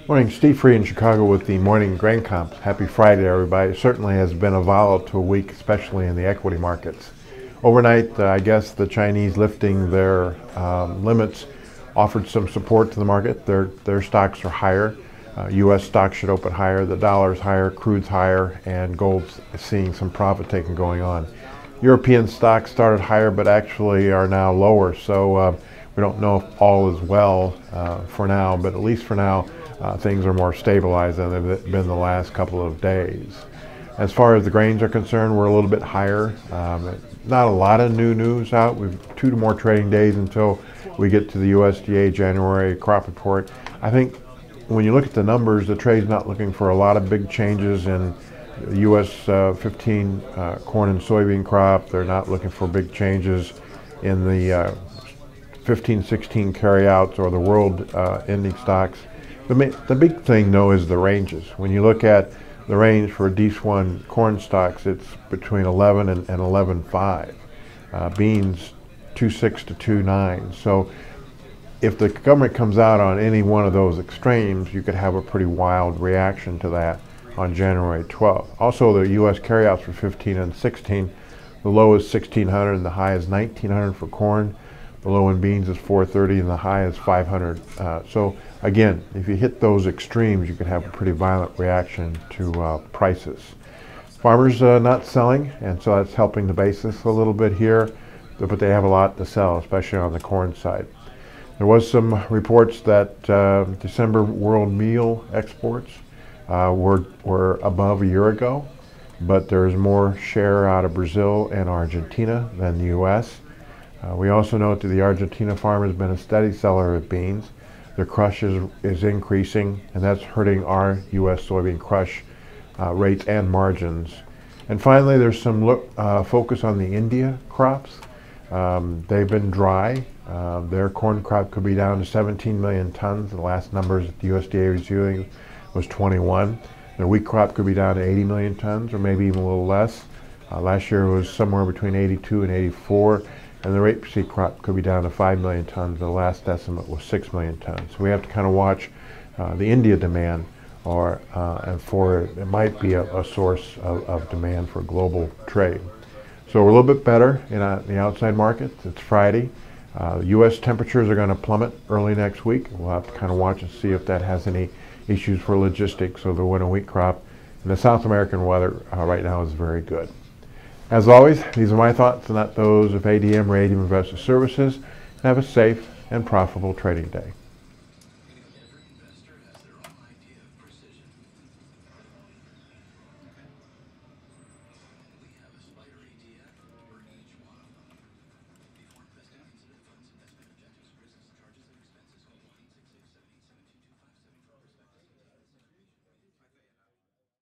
Morning, Steve Free in Chicago with the morning grain comps. Happy Friday, everybody. It certainly has been a volatile week, especially in the equity markets. Overnight, I guess the Chinese lifting their limits offered some support to the market. Their stocks are higher. U.S. stocks should open higher. The dollar's higher, crude's higher, and gold's seeing some profit taking going on. European stocks started higher, but actually are now lower. So we don't know if all is well for now, but at least for now, things are more stabilized than they've been the last couple of days. As far as the grains are concerned, we're a little bit higher. Not a lot of new news out. We've 2 more trading days until we get to the USDA January crop report. I think when you look at the numbers, the trade's not looking for a lot of big changes in the U.S. 15 corn and soybean crop. They're not looking for big changes in the 15-16 carryouts or the world ending stocks. The big thing, though, is the ranges. When you look at the range for D1 corn stocks, it's between 11 and 11.5. Beans, 2.6 to 2.9. So if the government comes out on any one of those extremes, you could have a pretty wild reaction to that on January 12th. Also, the U.S. carryouts for 15 and 16, the low is 1,600 and the high is 1,900 for corn. The low in beans is 430 and the high is 500. So again, if you hit those extremes, you could have a pretty violent reaction to prices. Farmers not selling, and so that's helping the basis a little bit here, but they have a lot to sell, especially on the corn side. There was some reports that December world meal exports were above a year ago, but there's more share out of Brazil and Argentina than the U.S. We also note that the Argentina farmer has been a steady seller of beans. Their crush is increasing, and that's hurting our U.S. soybean crush rates and margins. And finally, there's some focus on the India crops. They've been dry. Their corn crop could be down to 17 million tons. The last numbers that the USDA was using was 21. Their wheat crop could be down to 80 million tons, or maybe even a little less. Last year it was somewhere between 82 and 84. And the rapeseed crop could be down to 5 million tons. The last estimate was 6 million tons. So we have to kind of watch the India demand, and for it might be a source of demand for global trade. So we're a little bit better in the outside market. It's Friday. U.S. temperatures are going to plummet early next week. We'll have to kind of watch and see if that has any issues for logistics or the winter wheat crop. And the South American weather right now is very good. As always, these are my thoughts and not those of ADM or ADM Investor Services. Have a safe and profitable trading day.